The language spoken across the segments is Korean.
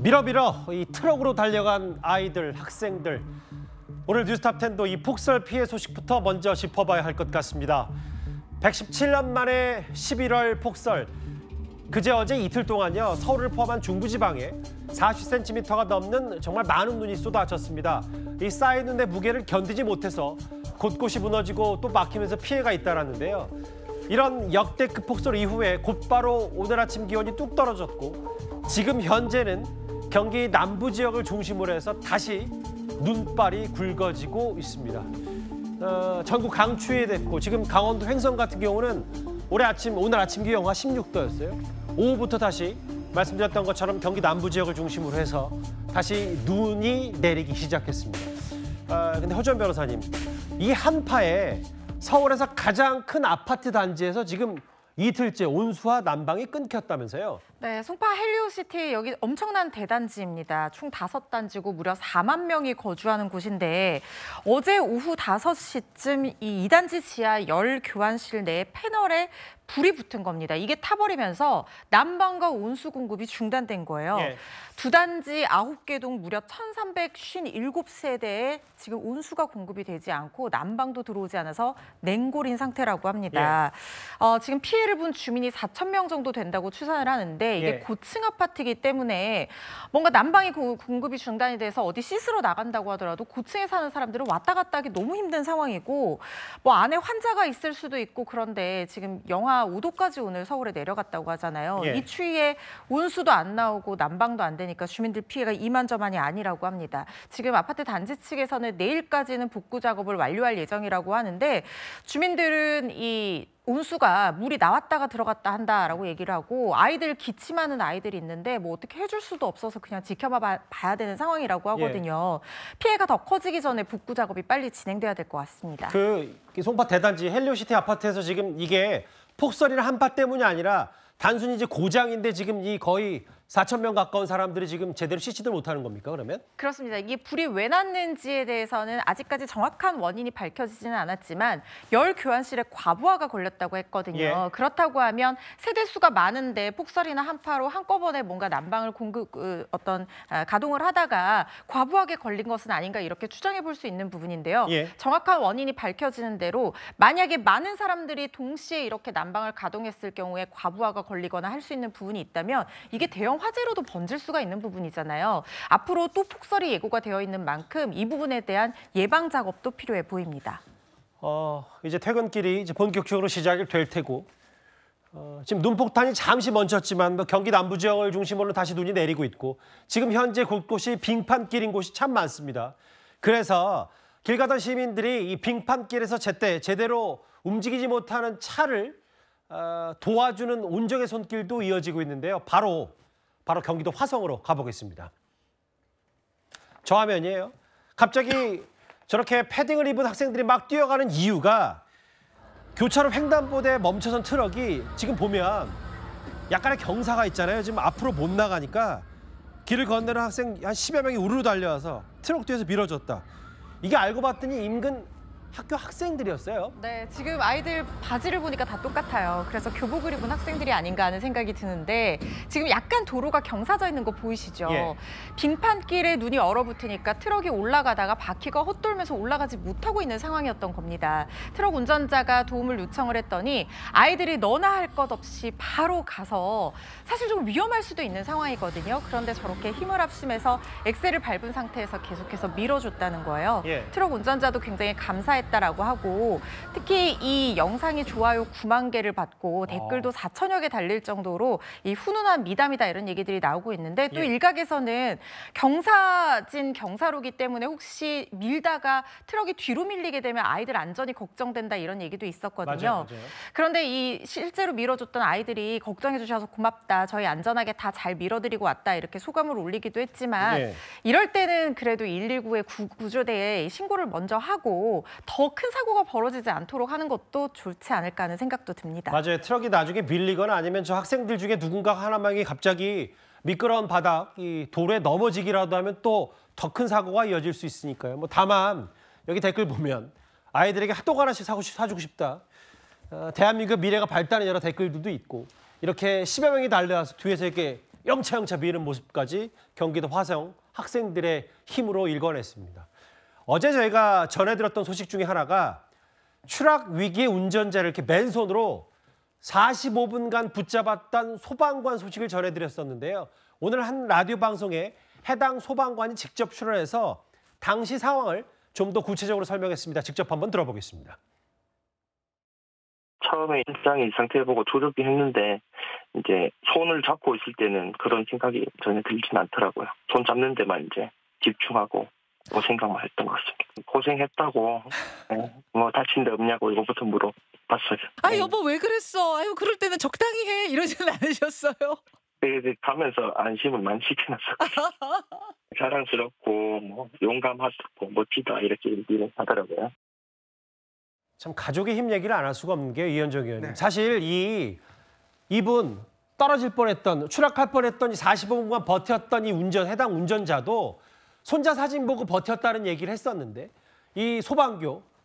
밀어밀어 이 트럭으로 달려간 아이들, 학생들. 오늘 뉴스탑10도 이 폭설 피해 소식부터 먼저 짚어봐야 할 것 같습니다. 117년 만에 11월 폭설. 그제 어제 이틀 동안요, 서울을 포함한 중부지방에 40cm가 넘는 정말 많은 눈이 쏟아졌습니다. 이 쌓인 눈의 무게를 견디지 못해서 곳곳이 무너지고 또 막히면서 피해가 잇따랐는데요. 이런 역대급 폭설 이후에 곧바로 오늘 아침 기온이 뚝 떨어졌고 지금 현재는 경기 남부 지역을 중심으로 해서 다시 눈발이 굵어지고 있습니다. 전국 강추위에 됐고 지금 강원도 횡성 같은 경우는 오늘 아침 기온 영하 16도였어요. 오후부터 다시 말씀드렸던 것처럼 경기 남부 지역을 중심으로 해서 다시 눈이 내리기 시작했습니다. 근데 허주연 변호사님, 이 한파에 서울에서 가장 큰 아파트 단지에서 지금 이틀째 온수와 난방이 끊겼다면서요? 네, 송파 헬리오시티 여기 엄청난 대단지입니다. 총 5단지고 무려 4만 명이 거주하는 곳인데 어제 오후 5시쯤 이 2단지 지하 열 교환실 내 패널에 불이 붙은 겁니다. 이게 타버리면서 난방과 온수 공급이 중단된 거예요. 예. 두 단지 9개 동 무려 1,357세대에 지금 온수가 공급이 되지 않고 난방도 들어오지 않아서 냉골인 상태라고 합니다. 예. 지금 피해를 본 주민이 4천 명 정도 된다고 추산을 하는데 이게 예. 고층 아파트이기 때문에 뭔가 난방이 공급이 중단이 돼서 어디 씻으러 나간다고 하더라도 고층에 사는 사람들은 왔다 갔다 하기 너무 힘든 상황이고 뭐 안에 환자가 있을 수도 있고 그런데 지금 영하 5도까지 오늘 서울에 내려갔다고 하잖아요. 예. 이 추위에 온수도 안 나오고 난방도 안 되니까 주민들 피해가 이만저만이 아니라고 합니다. 지금 아파트 단지 측에서는 내일까지는 복구 작업을 완료할 예정이라고 하는데 주민들은 이 온수가 물이 나왔다가 들어갔다 한다라고 얘기를 하고 아이들 기침하는 아이들이 있는데 뭐 어떻게 해줄 수도 없어서 그냥 지켜봐야 되는 상황이라고 하거든요. 피해가 더 커지기 전에 복구 작업이 빨리 진행돼야 될 것 같습니다. 송파 대단지 헬리오시티 아파트에서 지금 이게 폭설이나 한파 때문이 아니라 단순히 이제 고장인데 지금 이 거의 4천 명 가까운 사람들이 지금 제대로 씻지도 못하는 겁니까, 그러면? 그렇습니다. 이게 불이 왜 났는지에 대해서는 아직까지 정확한 원인이 밝혀지지는 않았지만 열 교환실에 과부하가 걸렸다고 했거든요. 예. 그렇다고 하면 세대수가 많은데 폭설이나 한파로 한꺼번에 뭔가 난방을 가동을 하다가 과부하게 걸린 것은 아닌가 이렇게 추정해 볼 수 있는 부분인데요. 예. 정확한 원인이 밝혀지는 대로 만약에 많은 사람들이 동시에 이렇게 난방을 가동했을 경우에 과부하가 걸리거나 할 수 있는 부분이 있다면 이게 대형 화재로도 번질 수가 있는 부분이잖아요. 앞으로 또 폭설이 예고가 되어 있는 만큼 이 부분에 대한 예방 작업도 필요해 보입니다. 이제 퇴근길이 이제 본격적으로 시작이 될 테고 지금 눈폭탄이 잠시 멈췄지만 뭐 경기 남부 지역을 중심으로 다시 눈이 내리고 있고 지금 현재 곳곳이 빙판길인 곳이 참 많습니다. 그래서 길 가던 시민들이 이 빙판길에서 제대로 움직이지 못하는 차를 도와주는 온정의 손길도 이어지고 있는데요. 바로 경기도 화성으로 가보겠습니다. 저 화면이에요. 갑자기 저렇게 패딩을 입은 학생들이 막 뛰어가는 이유가 교차로 횡단보도에 멈춰선 트럭이 지금 보면 약간의 경사가 있잖아요. 지금 앞으로 못 나가니까 길을 건너는 학생 한 10여 명이 우르르 달려와서 트럭 뒤에서 밀어줬다. 이게 알고 봤더니 인근 학교 학생들이었어요. 네, 지금 아이들 바지를 보니까 다 똑같아요. 그래서 교복을 입은 학생들이 아닌가 하는 생각이 드는데 지금 약간 도로가 경사져 있는 거 보이시죠? 예. 빙판길에 눈이 얼어붙으니까 트럭이 올라가다가 바퀴가 헛돌면서 올라가지 못하고 있는 상황이었던 겁니다. 트럭 운전자가 도움을 요청을 했더니 아이들이 너나 할 것 없이 바로 가서 사실 좀 위험할 수도 있는 상황이거든요. 그런데 저렇게 힘을 합심해서 엑셀을 밟은 상태에서 계속해서 밀어줬다는 거예요. 예. 트럭 운전자도 굉장히 감사했다라고 하고 특히 이 영상이 좋아요 9만 개를 받고 댓글도 4천여 개 달릴 정도로 이 훈훈한 미담이다 이런 얘기들이 나오고 있는데 또 예. 일각에서는 경사로기 때문에 혹시 밀다가 트럭이 뒤로 밀리게 되면 아이들 안전이 걱정된다 이런 얘기도 있었거든요. 맞아요. 그런데 이 실제로 밀어줬던 아이들이 걱정해 주셔서 고맙다. 저희 안전하게 다 잘 밀어드리고 왔다. 이렇게 소감을 올리기도 했지만 예. 이럴 때는 그래도 119에 구조대에 신고를 먼저 하고 더 큰 사고가 벌어지지 않도록 하는 것도 좋지 않을까 하는 생각도 듭니다. 맞아요. 트럭이 나중에 밀리거나 아니면 저 학생들 중에 누군가 하나만이 갑자기 미끄러운 바닥, 이 돌에 넘어지기라도 하면 또 더 큰 사고가 이어질 수 있으니까요. 뭐 다만 여기 댓글 보면 아이들에게 핫도그 하나씩 사주고 싶다. 대한민국 미래가 밝다는 여러 댓글들도 있고 이렇게 10여 명이 달려와서 뒤에서 이렇게 영차영차 미는 모습까지 경기도 화성 학생들의 힘으로 일궈냈습니다. 어제 저희가 전해드렸던 소식 중에 하나가 추락 위기의 운전자를 이렇게 맨손으로 45분간 붙잡았던 소방관 소식을 전해드렸었는데요. 오늘 한 라디오 방송에 해당 소방관이 직접 출연해서 당시 상황을 좀 더 구체적으로 설명했습니다. 직접 한번 들어보겠습니다. 처음에 일상의 이 상태를 보고 조급히 했는데 이제 손을 잡고 있을 때는 그런 생각이 전혀 들진 않더라고요. 손 잡는 데만 이제 집중하고 뭐 생각만 했던 것 같습니다. 고생했다고 뭐 다친 데 없냐고 이거부터 물어봤어요. 아 여보 왜 그랬어? 아유 그럴 때는 적당히 해 이러지는 않으셨어요? 네, 가면서 안심을 많이 시켜놨었어요. 자랑스럽고 뭐 용감하고 멋지다 이렇게 얘기를 하더라고요. 참 가족의 힘 얘기를 안 할 수가 없는 게 이현정 의원님. 사실 이분 떨어질 뻔했던 추락할 뻔했던 45분간 버텼던 이 해당 운전자도 손자 사진 보고 버텼다는 얘기를 했었는데 이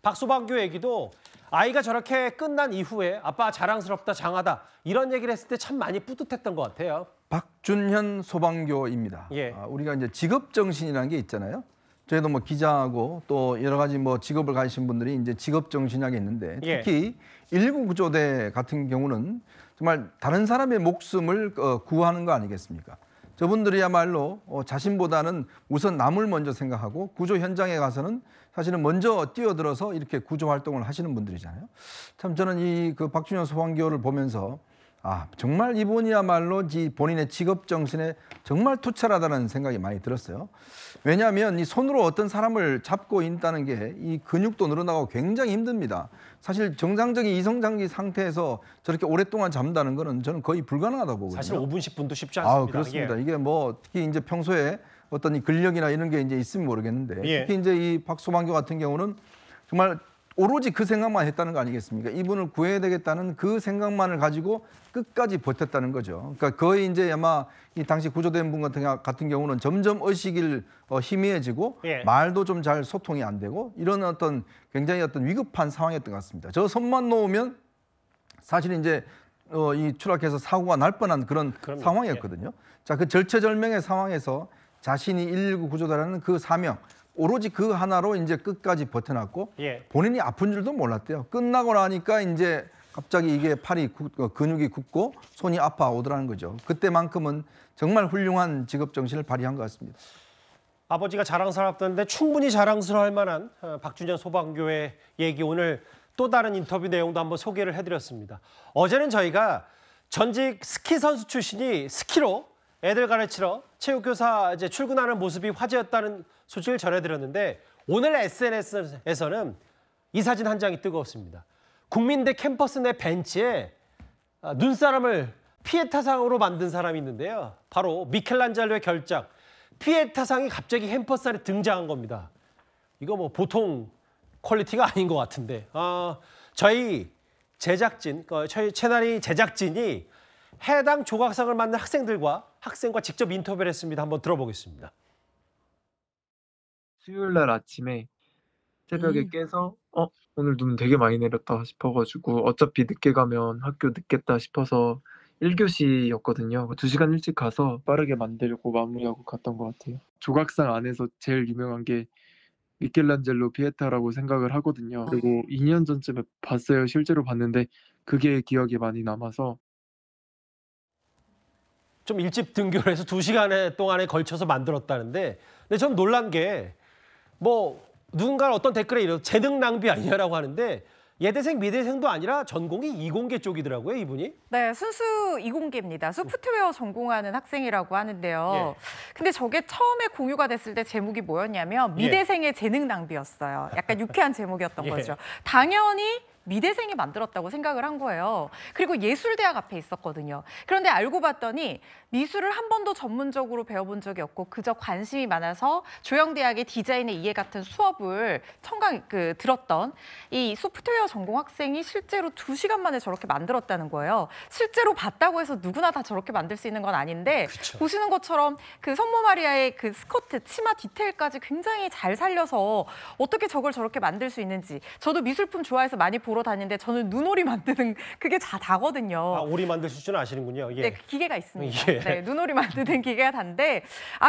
박소방교 얘기도 아이가 저렇게 끝난 이후에 아빠 자랑스럽다 장하다 이런 얘기를 했을 때 참 많이 뿌듯했던 것 같아요. 박준현 소방교입니다. 예. 우리가 이제 직업 정신이라는 게 있잖아요. 저희도 뭐 기자하고 또 여러 가지 뭐 직업을 가지신 분들이 이제 직업 정신이라는 게 있는데 특히 119 구조대 같은 경우는 정말 다른 사람의 목숨을 구하는 거 아니겠습니까? 저분들이야말로 자신보다는 우선 남을 먼저 생각하고 구조 현장에 가서는 사실은 먼저 뛰어들어서 이렇게 구조 활동을 하시는 분들이잖아요. 참 저는 이 그 박준현 소방교를 보면서 정말 이분이야말로 본인의 직업 정신에 정말 투철하다는 생각이 많이 들었어요. 왜냐하면 이 손으로 어떤 사람을 잡고 있다는 게 이 근육도 늘어나고 굉장히 힘듭니다. 사실 정상적인 이성장기 상태에서 저렇게 오랫동안 잡는다는 거는 저는 거의 불가능하다고 보거든요. 사실 5분, 10분도 쉽지 않습니다. 그렇습니다. 이게 뭐 특히 이제 평소에 어떤 이 근력이나 이런 게 이제 있으면 모르겠는데 특히 이제 이 박소방교 같은 경우는 정말 오로지 그 생각만 했다는 거 아니겠습니까? 이분을 구해야 되겠다는 그 생각만을 가지고 끝까지 버텼다는 거죠. 그러니까 거의 이제 아마 이 당시 구조된 분 같은 경우는 점점 의식이 희미해지고 말도 좀 잘 소통이 안 되고 이런 어떤 굉장히 어떤 위급한 상황이었던 것 같습니다. 저 손만 놓으면 사실 이제 이 추락해서 사고가 날 뻔한 그런 상황이었거든요. 자, 그 절체절명의 상황에서 자신이 119 구조대라는 그 사명 오로지 그 하나로 이제 끝까지 버텨놨고 본인이 아픈 줄도 몰랐대요. 끝나고 나니까 이제 갑자기 이게 근육이 굳고 손이 아파오더라는 거죠. 그때만큼은 정말 훌륭한 직업 정신을 발휘한 것 같습니다. 아버지가 자랑스럽던데 충분히 자랑스러워할 만한 박준현 소방교의 얘기 오늘 또 다른 인터뷰 내용도 한번 소개를 해드렸습니다. 어제는 저희가 전직 스키 선수 출신이 스키로 애들 가르치러 체육교사 이제 출근하는 모습이 화제였다는 소식을 전해드렸는데 오늘 SNS에서는 이 사진 한 장이 뜨거웠습니다. 국민대 캠퍼스 내 벤치에 눈사람을 피에타상으로 만든 사람이 있는데요. 바로 미켈란젤로의 결작 피에타상이 갑자기 캠퍼스 안에 등장한 겁니다. 이거 뭐 보통 퀄리티가 아닌 것 같은데 저희 채널이 제작진이 해당 조각상을 만든 학생과 직접 인터뷰를 했습니다. 한번 들어보겠습니다. 수요일 날 아침에 새벽에 깨서 오늘 눈 되게 많이 내렸다 싶어가지고 어차피 늦게 가면 학교 늦겠다 싶어서 1교시였거든요. 2시간 일찍 가서 빠르게 만들고 마무리하고 갔던 것 같아요. 조각상 안에서 제일 유명한 게 미켈란젤로 피에타라고 생각을 하거든요. 그리고 2년 전쯤에 봤어요. 실제로 봤는데 그게 기억에 많이 남아서 좀 일찍 등교를 해서 2시간 동안에 걸쳐서 만들었다는데 근데 전 놀란 게 뭐 누군가 어떤 댓글에 이런 재능 낭비 아니냐라고 하는데 예대생, 미대생도 아니라 전공이 이공계 쪽이더라고요, 이분이. 네, 순수 이공계입니다. 소프트웨어 전공하는 학생이라고 하는데요. 근데 저게 처음에 공유가 됐을 때 제목이 뭐였냐면 미대생의 재능 낭비였어요. 약간 유쾌한 제목이었던 거죠. 당연히 미대생이 만들었다고 생각을 한 거예요. 그리고 예술대학 앞에 있었거든요. 그런데 알고 봤더니 미술을 한 번도 전문적으로 배워본 적이 없고 그저 관심이 많아서 조영대학의 디자인의 이해 같은 수업을 들었던 이 소프트웨어 전공 학생이 실제로 2시간 만에 저렇게 만들었다는 거예요. 실제로 봤다고 해서 누구나 다 저렇게 만들 수 있는 건 아닌데 보시는 것처럼 그 성모 마리아의 그 스커트, 치마 디테일까지 굉장히 잘 살려서 어떻게 저걸 저렇게 만들 수 있는지 저도 미술품 좋아해서 많이 보러 다니는데 저는 눈오리 만드는 그게 다거든요. 아, 오리 만드실 줄 아시는군요. 예. 네, 기계가 있습니다. 예. 네, 눈오리 만드는 기계가 단데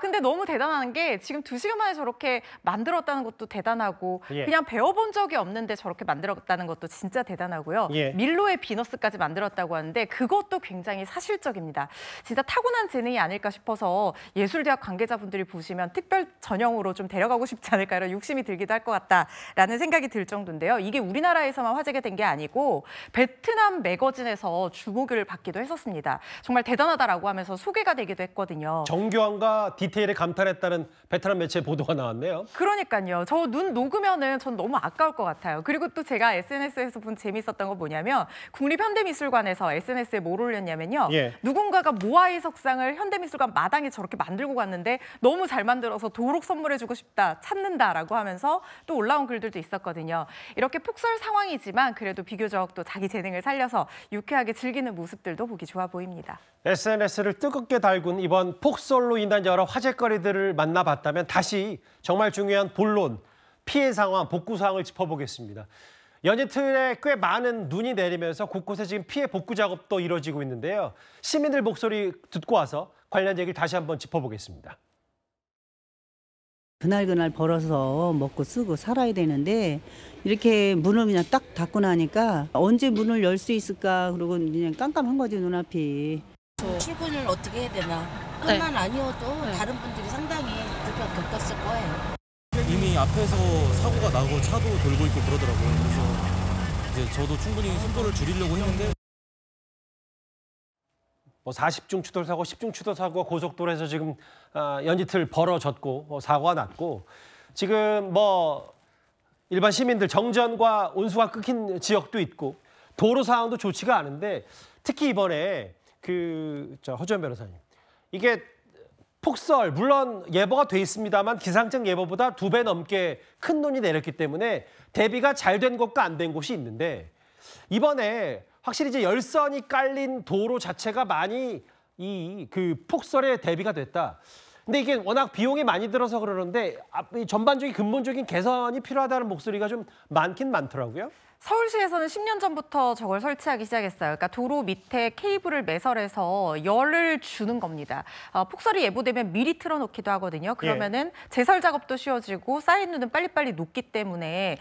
근데 너무 대단한 게 지금 2시간 만에 저렇게 만들었다는 것도 대단하고 예. 그냥 배워본 적이 없는데 저렇게 만들었다는 것도 진짜 대단하고요. 예. 밀로의 비너스까지 만들었다고 하는데 그것도 굉장히 사실적입니다. 진짜 타고난 재능이 아닐까 싶어서 예술대학 관계자분들이 보시면 특별 전형으로 좀 데려가고 싶지 않을까 이런 욕심이 들기도 할 것 같다라는 생각이 들 정도인데요. 이게 우리나라에서만 화제가 된 게 아니고 베트남 매거진에서 주목을 받기도 했었습니다. 정말 대단하다라고 하면서 소개가 되기도 했거든요. 정교함과 디테일에 감탄했다는 베트남 매체 보도가 나왔네요. 그러니까요. 저 눈 녹으면은 전 너무 아까울 것 같아요. 그리고 또 제가 SNS에서 본 재미있었던 거 뭐냐면 국립현대미술관에서 SNS에 뭘 올렸냐면요. 예. 누군가가 모아이 석상을 현대미술관 마당에 저렇게 만들고 갔는데 너무 잘 만들어서 도록 선물해주고 싶다, 찾는다라고 하면서 또 올라온 글들도 있었거든요. 이렇게 폭설 상황이지만 그래도 비교적 또 자기 재능을 살려서 유쾌하게 즐기는 모습들도 보기 좋아 보입니다. SNS를 뜨겁게 달군 이번 폭설로 인한 여러 화제거리들을 만나봤다면 다시 정말 중요한 본론, 피해 상황, 복구 상황을 짚어보겠습니다. 연이틀에 꽤 많은 눈이 내리면서 곳곳에 지금 피해 복구 작업도 이루어지고 있는데요. 시민들 목소리 듣고 와서 관련 얘기를 다시 한번 짚어보겠습니다. 그날 벌어서 먹고 쓰고 살아야 되는데 이렇게 문을 그냥 딱 닫고 나니까 언제 문을 열 수 있을까 그러고 그냥 깜깜한 거지 눈앞이. 출근을 어떻게 해야 되나. 뿐만 아니어도 다른 분들이 상당히 불편 겪었을 거예요. 이미 앞에서 사고가 나고 차도 돌고 있고 그러더라고요. 그래서 이제 저도 충분히 속도를 줄이려고 했는데 40중 추돌 사고, 10중 추돌 사고가 고속도로에서 지금 연이틀 벌어졌고 사고가 났고 지금 일반 시민들 정전과 운수가 끊긴 지역도 있고 도로 상황도 좋지가 않은데 특히 이번에 허주연 변호사님 이게 폭설 물론 예보가 돼 있습니다만 기상청 예보보다 2배 넘게 큰 눈이 내렸기 때문에 대비가 잘 된 곳과 안 된 곳이 있는데 이번에 확실히 이제 열선이 깔린 도로 자체가 많이 그 폭설에 대비가 됐다. 근데 이게 워낙 비용이 많이 들어서 그러는데 전반적인 근본적인 개선이 필요하다는 목소리가 좀 많긴 많더라고요. 서울시에서는 10년 전부터 저걸 설치하기 시작했어요. 그러니까 도로 밑에 케이블을 매설해서 열을 주는 겁니다. 폭설이 예보되면 미리 틀어놓기도 하거든요. 그러면은 제설 작업도 쉬워지고 쌓인 눈은 빨리빨리 녹기 때문에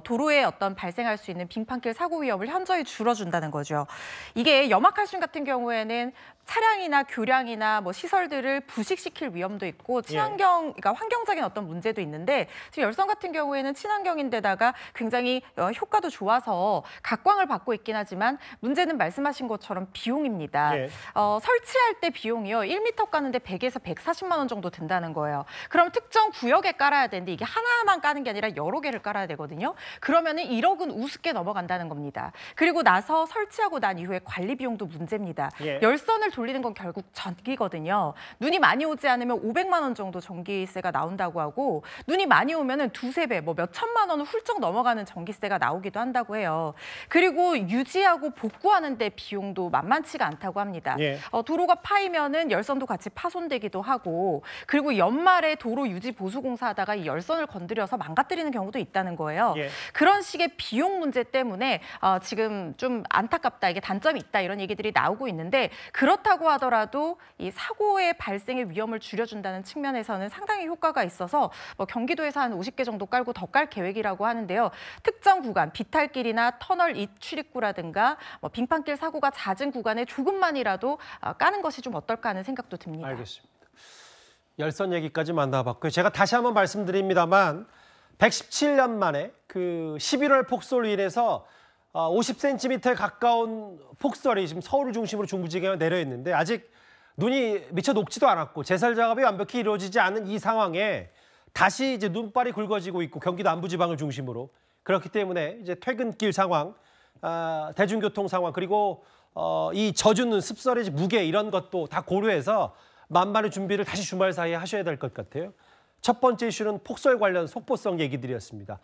도로에 어떤 발생할 수 있는 빙판길 사고 위험을 현저히 줄여준다는 거죠. 이게 염화칼슘 같은 경우에는 차량이나 교량이나 시설들을 부식시킬 위험도 있고 그러니까 환경적인 어떤 문제도 있는데 지금 열선 같은 경우에는 친환경인데다가 굉장히 효과도 좋아서 각광을 받고 있긴 하지만 문제는 말씀하신 것처럼 비용입니다. 설치할 때 비용이요. 1m 까는데 100에서 140만 원 정도 든다는 거예요. 그럼 특정 구역에 깔아야 되는데 이게 하나만 까는 게 아니라 여러 개를 깔아야 되거든요. 그러면은 1억은 우습게 넘어간다는 겁니다. 그리고 나서 설치하고 난 이후에 관리 비용도 문제입니다. 열선을 돌리는 건 결국 전기거든요. 눈이 많이 오지 않으면 500만 원 정도 전기세가 나온다고 하고 눈이 많이 오면은 2~3배, 몇 천만 원은 훌쩍 넘어가는 전기세가 나오기도 한다고 해요. 그리고 유지하고 복구하는 데 비용도 만만치가 않다고 합니다. 도로가 파이면은 열선도 같이 파손되기도 하고 그리고 연말에 도로 유지 보수 공사하다가 이 열선을 건드려서 망가뜨리는 경우도 있다는 거예요. 그런 식의 비용 문제 때문에 지금 좀 안타깝다, 이게 단점이 있다 이런 얘기들이 나오고 있는데 그렇다고 하더라도 이 사고의 발생의 위험을 줄여준다는 측면에서는 상당히 효과가 있어서 경기도에서 한 50개 정도 깔고 더 깔 계획이라고 하는데요. 특정 구간, 비탈길이나 터널 출입구라든가 빙판길 사고가 잦은 구간에 조금만이라도 까는 것이 좀 어떨까 하는 생각도 듭니다. 알겠습니다. 열선 얘기까지 만나봤고요. 제가 다시 한번 말씀드립니다만 117년 만에 그 11월 폭설로 인해서 50cm에 가까운 폭설이 지금 서울을 중심으로 중부지방에 내려 있는데 아직 눈이 미처 녹지도 않았고 제설 작업이 완벽히 이루어지지 않은 이 상황에 다시 이제 눈발이 굵어지고 있고 경기도 남부지방을 중심으로 그렇기 때문에 이제 퇴근길 상황, 대중교통 상황 그리고 이 젖은 습설의 무게 이런 것도 다 고려해서 만반의 준비를 다시 주말 사이에 하셔야 될 것 같아요. 첫 번째 이슈는 폭설 관련 속보성 얘기들이었습니다.